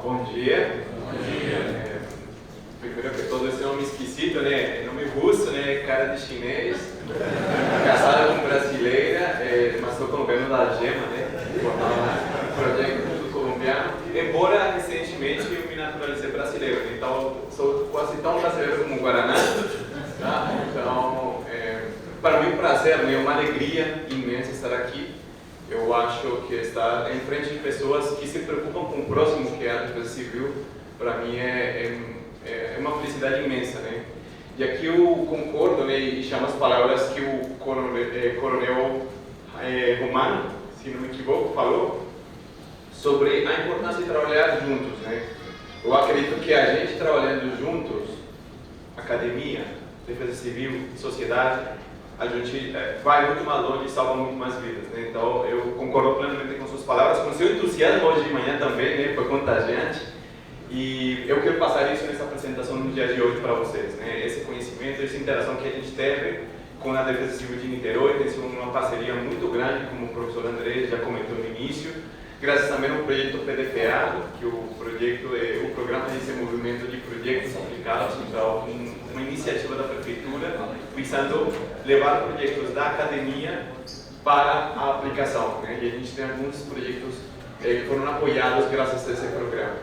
Bom dia. Primeiro que todo, esse nome esquisito, né? Nome russo, né? Cara de chinês. Casado com brasileira, mas sou colombiano da Gema, né? Um projeto colombiano. Embora recentemente eu me naturalizei brasileiro, né? Então sou quase tão brasileiro como o Guaraná. Tá? Então, para mim é um prazer, né? Uma alegria imensa estar aqui. Eu acho que estar em frente de pessoas que se preocupam com o próximo, que é a defesa civil, para mim é uma felicidade imensa, né? E aqui eu concordo, né, e chamo as palavras que o coronel Romano, se não me equivoco, falou sobre a importância de trabalhar juntos, né? Eu acredito que a gente trabalhando juntos, academia, defesa civil, sociedade, a gente vai muito mais longe e salva muito mais vidas, né? Então eu concordo plenamente com suas palavras, com seu entusiasmo hoje de manhã também, né? Foi contagiante. E eu quero passar isso nessa apresentação no dia de hoje para vocês, né? Esse conhecimento, essa interação que a gente teve com a Defesa Civil de Niterói, tem sido uma parceria muito grande, como o professor André já comentou no início, graças também ao projeto PDPA, que o projeto é o Programa de Desenvolvimento de Projetos Aplicados, então uma iniciativa da Prefeitura, visando levar projetos da academia para a aplicação, né? E a gente tem alguns projetos que foram apoiados graças a esse programa.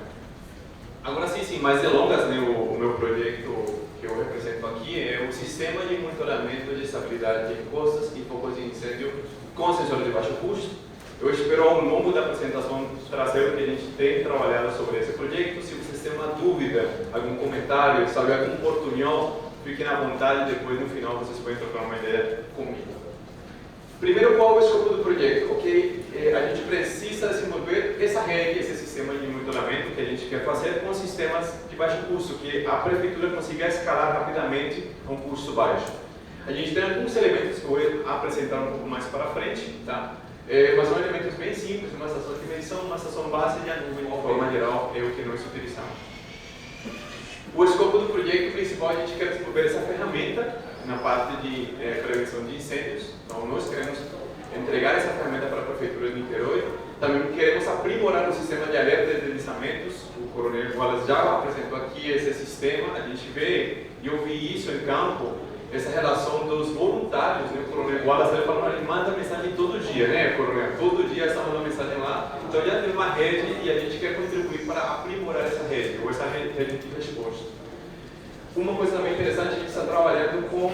Agora sim, sem mais delongas, né, o meu projeto que eu represento aqui é o Sistema de Monitoramento de Estabilidade de Encostas e Focos de Incêndio com sensor de baixo custo. Eu espero ao longo da apresentação trazer o que a gente tem trabalhado sobre esse projeto. Se vocês têm uma dúvida, algum comentário, sabe, algum portunhol, fiquem à vontade, depois no final vocês podem trocar uma ideia comigo. Primeiro, qual é o escopo do projeto? Ok, a gente precisa desenvolver essa rede, esse sistema de monitoramento que a gente quer fazer com sistemas de baixo custo, que a prefeitura consiga escalar rapidamente a um custo baixo. A gente tem alguns elementos que eu vou apresentar um pouco mais para frente, tá? Mas são elementos bem simples, uma estação de medição, uma estação base e a nuvem, de forma geral, é o que nós utilizamos. O escopo do projeto principal, a gente quer desenvolver essa ferramenta na parte de prevenção de incêndios. Então, nós queremos entregar essa ferramenta para a Prefeitura de Niterói. Também queremos aprimorar o sistema de alerta de deslizamentos. O coronel Wallace já apresentou aqui esse sistema. A gente vê, e eu vi isso em campo, essa relação dos voluntários, né? O coronel Wallace ele falou, ele manda mensagem todo dia, né, coronel? Todo dia está mandando mensagem lá. Então já tem uma rede e a gente quer contribuir para aprimorar essa rede, ou essa rede de resposta. Uma coisa também interessante, a gente está trabalhando com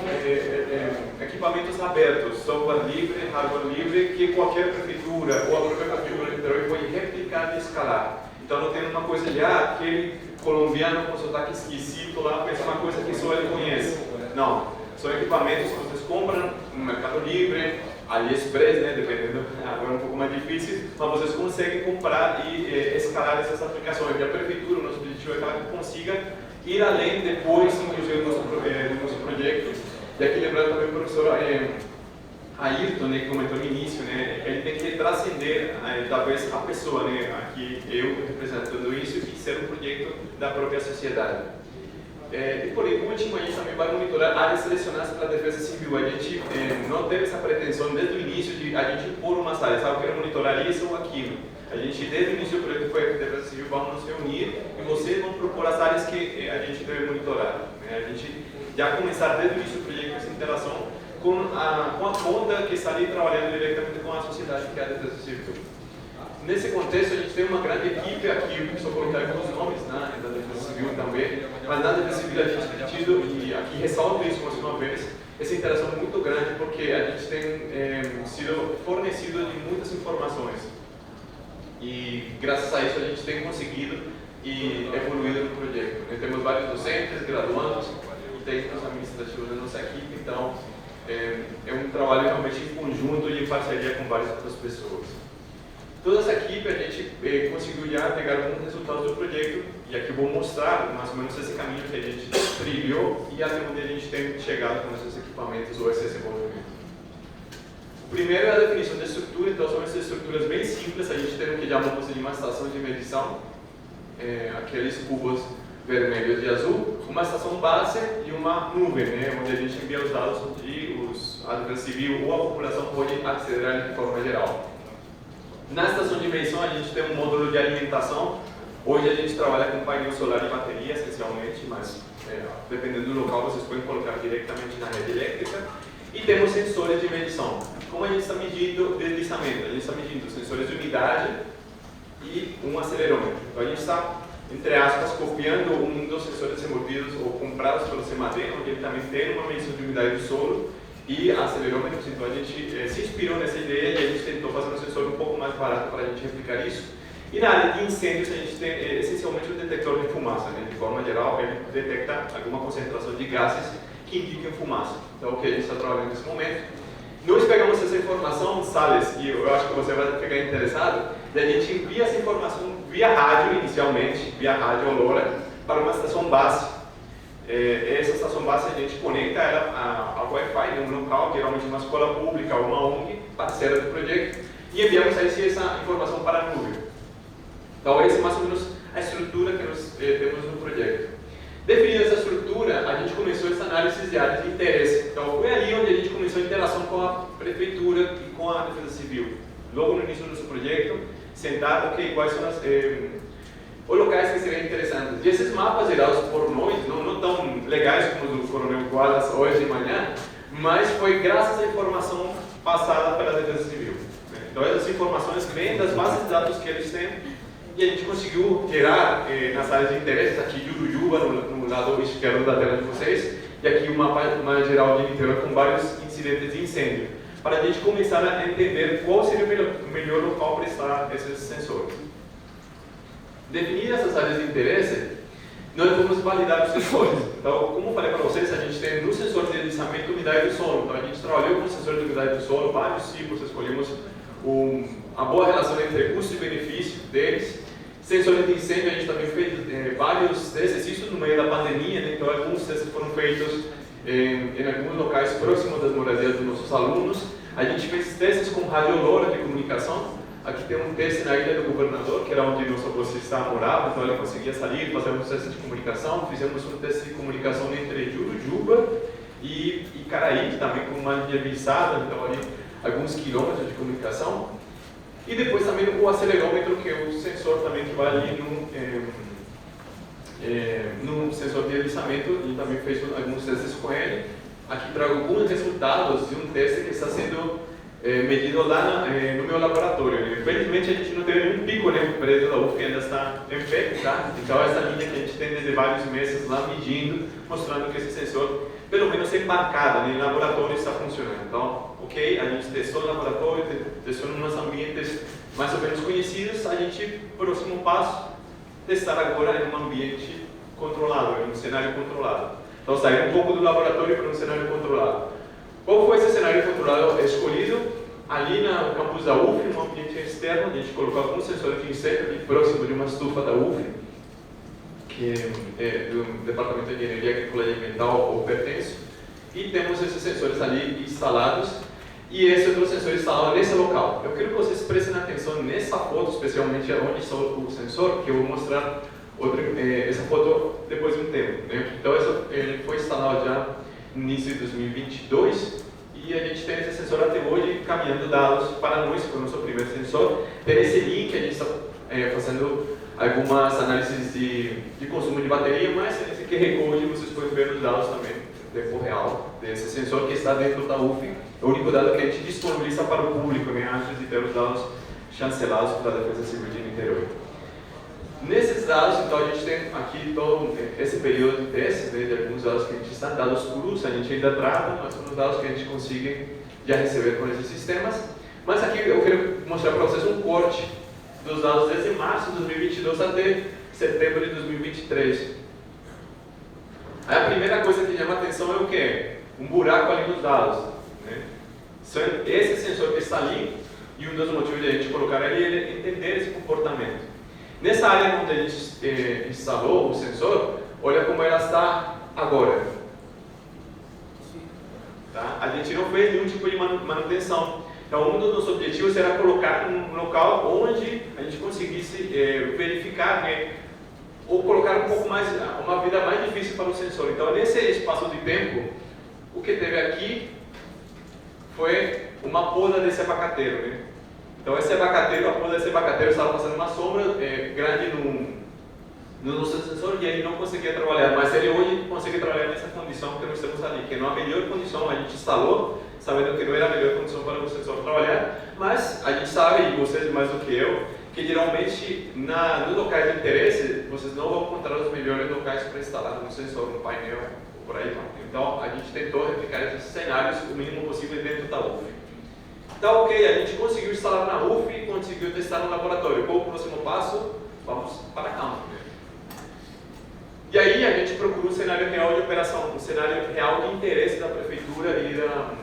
equipamentos abertos, software livre, hardware livre, que qualquer prefeitura ou a própria prefeitura de Niterói pode replicar e escalar. Então não tem uma coisa de, aquele colombiano com sotaque esquisito lá, pensa uma coisa que só ele conhece. Não, são equipamentos que vocês compram no Mercado Livre, AliExpress, né, dependendo, agora é um pouco mais difícil, mas vocês conseguem comprar e escalar essas aplicações. E a prefeitura, o nosso objetivo é que ela consiga ir além depois, inclusive, do nosso projeto. E aqui lembrando também o professor Ayrton, né, que comentou no início, né, ele tem que transcender, talvez, a pessoa, né, aqui eu representando isso, e ser um projeto da própria sociedade. E por último, a gente também vai monitorar áreas selecionadas para a defesa civil. A gente não teve essa pretensão desde o início de a gente impor umas áreas, eu quero monitorar isso ou aquilo. A gente, desde o início do projeto foi a Defesa Civil, vamos nos reunir e vocês vão propor as áreas que a gente deve monitorar, né? A gente já começar desde o início do projeto essa interação com a ponta que está ali trabalhando diretamente com a sociedade, que é a Defesa Civil. Nesse contexto, a gente tem uma grande equipe aqui, só colocar alguns nomes, né, da Defesa Civil também, mas na Defesa Civil a gente tem tido, e aqui ressalto isso mais uma vez, essa interação muito grande, porque a gente tem sido fornecido de muitas informações. E graças a isso a gente tem conseguido e evoluído no projeto. Nós temos vários docentes, graduandos e técnicos administrativos da nossa equipe, então é um trabalho realmente em conjunto e em parceria com várias outras pessoas. Toda essa equipe a gente conseguiu já pegar alguns resultados do projeto e aqui eu vou mostrar mais ou menos esse caminho que a gente trilhou e até onde a gente tem chegado com esses equipamentos ou esse desenvolvimento. O primeiro é a definição da estrutura, então são essas estruturas bem simples, a gente tem o que chamamos de uma estação de medição, aqueles cubos vermelhos e azul, uma estação base e uma nuvem, né, onde a gente envia os dados e a defesa civil ou a população pode aceder de forma geral. Na estação de medição a gente tem um módulo de alimentação, Hoje a gente trabalha com painel solar e bateria, essencialmente, mas dependendo do local, vocês podem colocar diretamente na rede elétrica. E temos sensores de medição. Como a gente está medindo deslizamento? A gente está medindo sensores de umidade e um acelerômetro. Então a gente está, entre aspas, copiando um dos sensores desenvolvidos ou comprados pelo CMAD, onde ele também tem uma medição de umidade do solo e acelerômetros. Então a gente se inspirou nessa ideia e a gente tentou fazer um sensor um pouco mais barato para a gente replicar isso. E na área de incêndios a gente tem essencialmente um detector de fumaça, né? De forma geral ele detecta alguma concentração de gases que indicam fumaça. Então o que a gente está trabalhando nesse momento. Nós pegamos essa informação, Salles, e eu acho que você vai ficar interessado, e a gente envia essa informação via rádio, inicialmente, via rádio LoRa, para uma estação base. Essa estação base a gente conecta ela ao Wi-Fi em um local, geralmente uma escola pública ou uma ONG, parceira do projeto, e enviamos aí essa informação para a nuvem. Então essa é mais ou menos a estrutura que nós temos no projeto. Definida essa estrutura, a gente começou essa análise de áreas de interesse. Então foi ali onde a gente começou a interação com a prefeitura e com a Defesa Civil. Logo no início do nosso projeto, sentar, quais são os locais que seriam interessantes. E esses mapas gerados por nós, não tão legais como o do Coronel Guadas hoje de manhã, mas foi graças à informação passada pela Defesa Civil. Então essas informações vêm das bases de dados que eles têm, e a gente conseguiu gerar nas áreas de interesse, aqui Jurujuba, no lado esquerdo da tela de vocês, e aqui uma geral de Niterói com vários incidentes de incêndio, para a gente começar a entender qual seria o melhor local para instalar esses sensores. Definidas essas áreas de interesse, nós vamos validar os sensores. Então, como eu falei para vocês, a gente tem no sensor de deslizamento e umidade do solo. Então, a gente trabalhou com o sensor de umidade do solo, vários tipos, escolhemos a boa relação entre custo e benefício deles. Sensores de incêndio, a gente também fez vários testes, isso no meio da pandemia, né? Então alguns testes foram feitos em alguns locais próximos das moradias dos nossos alunos. A gente fez testes com rádio LoRa de comunicação. Aqui tem um teste na Ilha do Governador, que era onde nosso bolsista morava, então ele conseguia sair, fazer um teste de comunicação. Fizemos um teste de comunicação entre Jurujuba e Caraíbe, também com uma linha visada, então ali alguns quilômetros de comunicação. E depois também o acelerômetro, que é o sensor também que vai ali no sensor de deslizamento, e também fez alguns testes com ele. Aqui trago alguns resultados de um teste que está sendo medido lá no meu laboratório. Infelizmente a gente não teve nenhum pico, né? O prédio da UF ainda está em pé, tá? Então essa linha que a gente tem desde vários meses lá medindo, mostrando que esse sensor, pelo menos embarcado, né, em laboratório, está funcionando. Então, ok, a gente testou no laboratório, testou em uns ambientes mais ou menos conhecidos. A gente, próximo passo, testar agora em um ambiente controlado, em um cenário controlado. Então, sair um pouco do laboratório para um cenário controlado. Qual foi esse cenário controlado escolhido? Ali no campus da UF, no ambiente externo, a gente colocou alguns sensores de incêndio ali próximo de uma estufa da UF, que é do Departamento de Engenharia Agrícola e Ambiental ou pertence, e temos esses sensores ali instalados, e esse outro sensor instalado nesse local. Eu quero que vocês prestem atenção nessa foto, especialmente onde está o sensor, que eu vou mostrar essa foto depois de um tempo, né? Então ele foi instalado já no início de 2022, e a gente tem esse sensor até hoje caminhando dados para nós, foi o nosso primeiro sensor. Tem esse link, a gente está fazendo algumas análises de consumo de bateria, mas nesse QR Code vocês podem ver os dados também, em tempo real, desse sensor que está dentro da UF. É o único dado que a gente disponibiliza para o público, né, antes de ter os dados chancelados pela Defesa Civil de Niterói. Nesses dados, então, a gente tem aqui todo esse período de testes, né, de alguns dados que a gente está, dados crus, a gente ainda trata, mas são os dados que a gente consegue já receber com esses sistemas. Mas aqui eu quero mostrar para vocês um corte dos dados desde março de 2022 até setembro de 2023. Aí a primeira coisa que chama a atenção é o quê? Um buraco ali nos dados, né? Esse sensor que está ali, e um dos motivos de a gente colocar ali é entender esse comportamento. Nessa área onde a gente instalou o sensor, olha como ela está agora. Tá? A gente não fez nenhum tipo de manutenção. Então, um dos nossos objetivos era colocar um local onde a gente conseguisse verificar, né, ou colocar um pouco mais, uma vida mais difícil para o sensor. Então, nesse espaço de tempo, o que teve aqui foi uma poda desse abacateiro, né? Então, esse abacateiro, a poda desse abacateiro estava fazendo uma sombra grande no nosso sensor e ele não conseguia trabalhar, mas ele hoje consegue trabalhar nessa condição que nós temos ali, que não é a melhor condição, a gente instalou, sabendo que não era a melhor condição para o sensor trabalhar, mas a gente sabe, e vocês mais do que eu, que geralmente nos locais de interesse, vocês não vão encontrar os melhores locais para instalar um sensor, um painel, por aí vai. Então, a gente tentou replicar esses cenários o mínimo possível dentro da UF. Então, ok, a gente conseguiu instalar na UF e conseguiu testar no laboratório. Qual o próximo passo? Vamos para campo. E aí, a gente procurou um cenário real de operação, um cenário real de interesse da prefeitura e da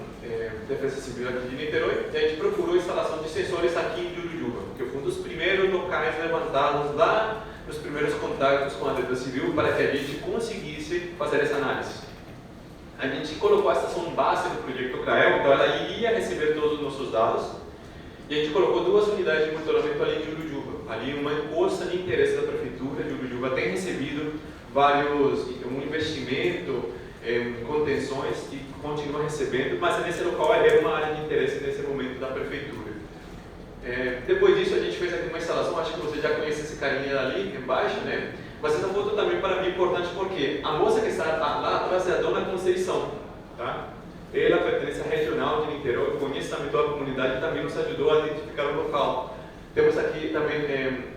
Defesa Civil aqui de Niterói. E a gente procurou a instalação de sensores aqui em Jurujuba, que foi um dos primeiros locais levantados lá nos primeiros contatos com a Defesa Civil para que a gente conseguisse fazer essa análise. A gente colocou a estação base do projeto CRAEL, então ela iria receber todos os nossos dados, e a gente colocou 2 unidades de monitoramento ali em Jurujuba, ali uma encosta de interesse da prefeitura. Jurujuba tem recebido um investimento em contenções e continua recebendo, mas nesse local é uma área de interesse nesse momento da prefeitura. Depois disso a gente fez aqui uma instalação, acho que você já conhece esse carinha ali embaixo, né? Mas essa foto também para mim é importante porque a moça que está lá atrás é a dona Conceição, tá? Ela pertence à regional de Niterói, conhece também toda a comunidade e também nos ajudou a identificar o local. Temos aqui também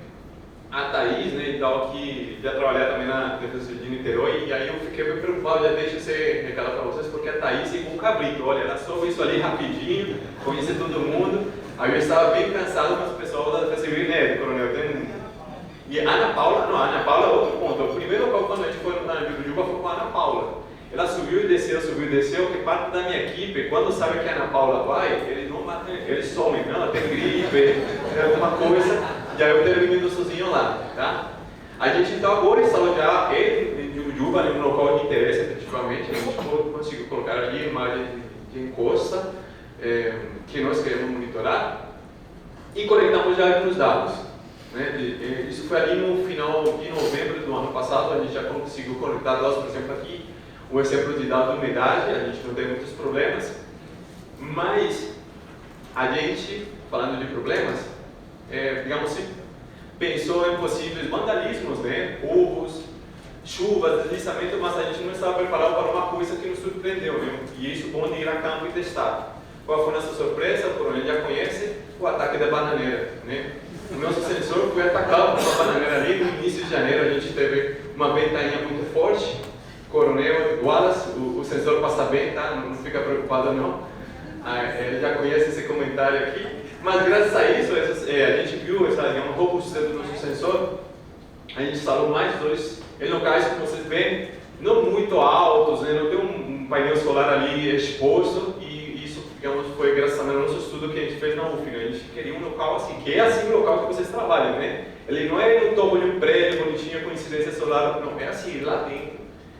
a Thaís, né, e tal, que já trabalha também na Defesa de Niterói, e aí eu fiquei meio preocupado, já deixo esse recado para vocês, porque a Thaís é um cabrito, olha, ela soube isso ali rapidinho, conhece todo mundo, aí eu estava bem cansado, mas o pessoal da Defesa Civil, né, coronel, tem... E a Ana Paula é outro ponto. O primeiro local quando a gente foi na Jurujuba foi com a Ana Paula. Ela subiu e desceu, que parte da minha equipe, quando sabe que a Ana Paula vai, eles não matam, eles somem, não, tem gripe, tem alguma coisa, e aí eu termino sozinho lá, tá? A gente então agora instalou já ele em Jurujuba, em um local de interesse, efetivamente, a gente conseguiu colocar ali a imagem de encosta, que nós queremos monitorar, e conectamos já os dados. Isso foi ali no final de novembro do ano passado, a gente já conseguiu conectar dados, por exemplo, aqui, um exemplo de dado de umidade, a gente não tem muitos problemas, mas a gente, falando de problemas, digamos assim, pensou em possíveis vandalismos, né? Roubos, chuvas, deslizamento, mas a gente não estava preparado para uma coisa que nos surpreendeu, né? E isso onde ir a campo e testar. Qual foi a nossa surpresa? Por onde já conhece, o ataque da bananeira, né? O nosso sensor foi atacado por uma bananeira ali no início de janeiro. A gente teve uma ventania muito forte. Coronel Wallace, o sensor passa bem, tá? Não fica preocupado não. Ele já conhece esse comentário aqui. Mas graças a isso, a gente viu essa robustez do nosso sensor. A gente instalou mais 2 em locais que vocês veem, não muito altos, né? Não tem um painel solar ali exposto. Digamos, foi graças ao nosso estudo que a gente fez na UF, né? A gente queria um local assim, que é assim o local que vocês trabalham, né? Ele não é no topo de um prédio bonitinho com incidência solar, não, é assim, lá dentro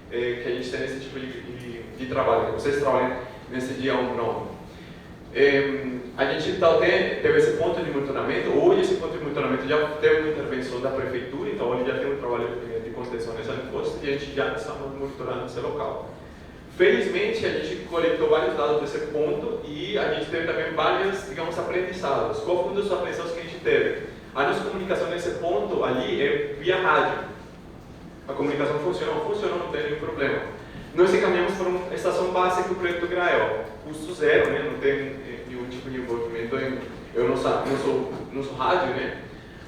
que a gente tem esse tipo de trabalho, que vocês trabalham nesse dia 1 não. A gente então teve esse ponto de monitoramento. Hoje esse ponto de monitoramento já teve uma intervenção da prefeitura, então ele já tem um trabalho de contenção nessa encosta e a gente já está monitorando esse local. Felizmente, a gente coletou vários dados desse ponto e a gente teve também vários, digamos, aprendizados. Qual foi um dos aprendizados que a gente teve? A nossa comunicação nesse ponto ali é via rádio. A comunicação funciona, não tem nenhum problema. Nós encaminhamos para uma estação básica do projeto GRAEL, custo zero, né? Não tem nenhum tipo de envolvimento em nosso rádio, né?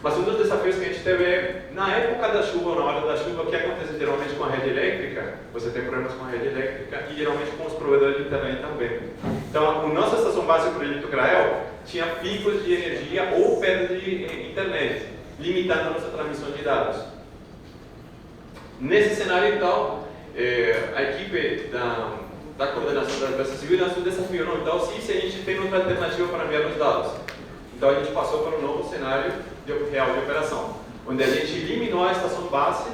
Mas um dos desafios que a gente teve é, na época da chuva ou na hora da chuva, o que acontece geralmente com a rede elétrica, você tem problemas com a rede elétrica e geralmente com os provedores de internet também. Então, a nossa estação básica do projeto GRAEL tinha picos de energia ou perda de internet, limitando a nossa transmissão de dados. Nesse cenário, então, a equipe da coordenação da Defesa Civil lançou o desafio, não, então, se a gente tem outra alternativa para enviar os dados. Então, a gente passou para um novo cenário real de operação, onde a gente eliminou a estação base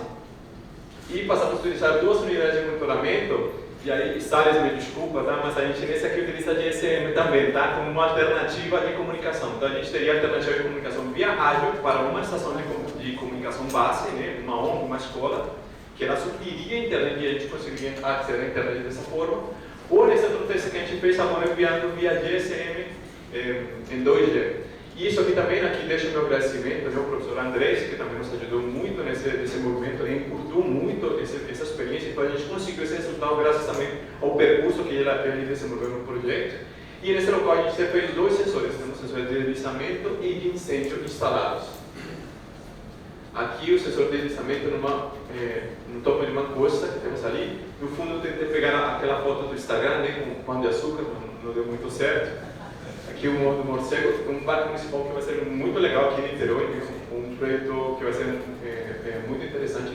e passamos a utilizar 2 unidades de monitoramento. E aí, Salles, me desculpa, tá? Mas a gente nesse aqui utiliza GSM também, tá? Como uma alternativa de comunicação. Então, a gente teria alternativa de comunicação via rádio para uma estação de comunicação base, né? Uma ONG, uma escola, que ela supriria a internet e a gente conseguiria acessar a internet dessa forma. Ou nesse outro teste que a gente fez agora enviando via GSM em 2G. E isso aqui também, aqui deixa o meu agradecimento ao meu professor Andrés, que também nos ajudou muito nesse movimento em então a gente conseguiu esse resultado graças também ao percurso que ele desenvolveu no projeto. E nesse local a gente fez 2 sensores, temos sensores de deslizamento e de incêndio instalados. Aqui o sensor de deslizamento no topo de uma costa que temos ali. No fundo eu tentei pegar aquela foto do Instagram, né, com pão de açúcar, não deu muito certo. Aqui o Morro do Morcego, um parque municipal que vai ser muito legal aqui em Niterói, um projeto que vai ser muito interessante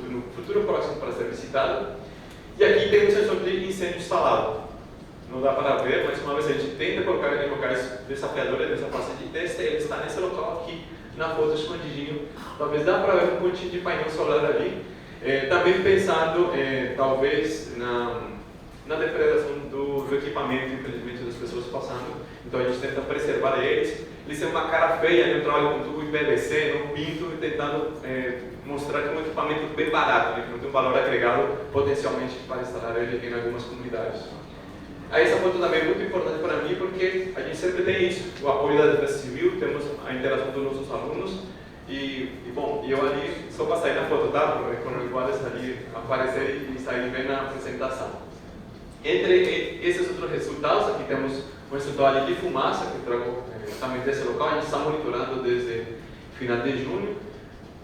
no futuro próximo para ser visitado. E aqui tem um sensor de incêndio instalado. Não dá para ver, mas uma vez a gente tenta colocar ele em locais desafiadores nessa fase de teste, ele está nesse local aqui, na foto escondidinho. Talvez dá para ver um pontinho de painel solar ali. Também pensando, talvez, na depredação do equipamento, infelizmente, das pessoas passando. Então a gente tenta preservar eles. Eles têm uma cara feia, né? Eu trabalho com tubo em PVC, no pinto, e tentando mostrar que é um equipamento bem barato, né? Que não tem um valor agregado potencialmente para instalar ele aqui em algumas comunidades. Aí essa foto também é muito importante para mim porque a gente sempre tem isso, o apoio da Defesa Civil, temos a interação dos nossos alunos bom, eu ali, só para sair na foto, tá? Quando eu guardo ali, aparecer e sair bem na apresentação. Entre esses outros resultados, aqui temos um resultado ali de fumaça, que eu trago também desse local, a gente está monitorando desde final de junho.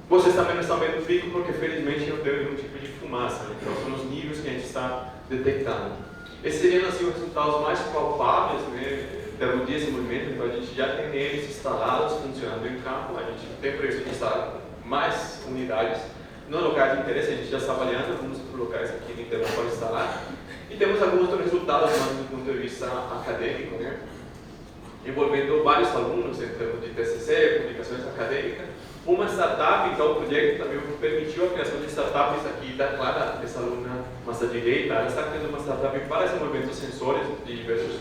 Vocês também não estão vendo o pico porque felizmente não tem nenhum tipo de fumaça, né? Então são os níveis que a gente está detectando. Esses seriam assim, os resultados mais palpáveis, né, em termos de desenvolvimento. Então a gente já tem eles instalados, funcionando em campo. A gente tem previsto de instalar mais unidades no locais de interesse. A gente já está avaliando alguns locais aqui em Niterói para instalar. E temos alguns resultados mais do ponto de vista acadêmico, né, envolvendo vários alunos em termos de TCC, publicações acadêmicas. Uma startup, então o projeto também permitiu a criação de startups aqui da Clara, essa aluna mais à direita, ela está criando uma startup para desenvolvimento de sensores de diversos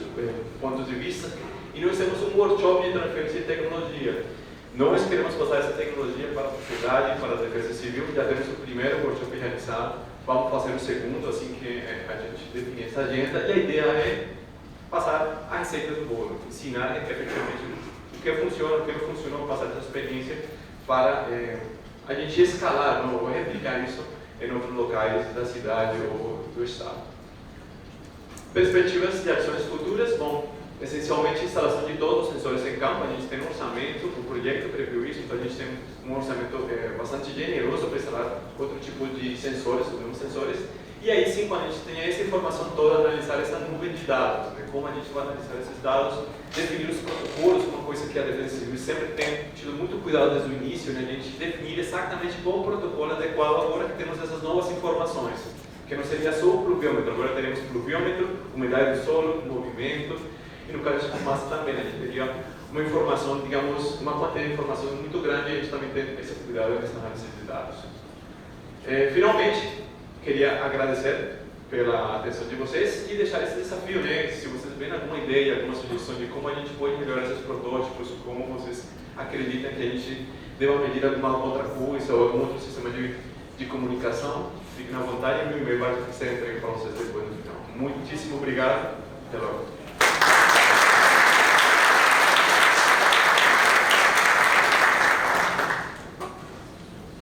pontos de vista, e nós temos um workshop de transferência de tecnologia. Nós queremos passar essa tecnologia para a sociedade, para a Defesa Civil, já temos o primeiro workshop realizado, vamos fazer o segundo, assim que a gente definir essa agenda, e a ideia é passar a receita do bolo, ensinar efetivamente o que funciona, o que não funcionou, passar essa experiência para a gente escalar, ou replicar isso em outros locais da cidade ou do estado. Perspectivas de ações futuras, bom, essencialmente instalação de todos os sensores em campo. A gente tem um orçamento, o projeto previu isso, então a gente tem um orçamento bastante generoso para instalar outro tipo de sensores, os mesmos sensores. E aí sim, quando a gente tem essa informação toda, analisar essa nuvem de dados, né? Como a gente vai analisar esses dados, definir os protocolos, uma coisa que a Defesa Civil sempre tem tido muito cuidado desde o início, né? A gente definir exatamente qual o protocolo adequado agora que temos essas novas informações, que não seria só o pluviômetro, agora teremos pluviômetro, umidade do solo, movimento, e no caso de fumaça também, a gente teria uma informação, digamos, uma quantidade de informação muito grande, e a gente também tem esse cuidado nessa análise de dados. Finalmente, queria agradecer pela atenção de vocês e deixar esse desafio, né? Se vocês têm alguma ideia, alguma sugestão de como a gente pode melhorar esses protótipos, como vocês acreditam que a gente deva medir alguma outra coisa ou algum outro sistema de comunicação, fiquem à vontade e o meu e-mail vai ser entregue para vocês depois no final. Muitíssimo obrigado. Até logo.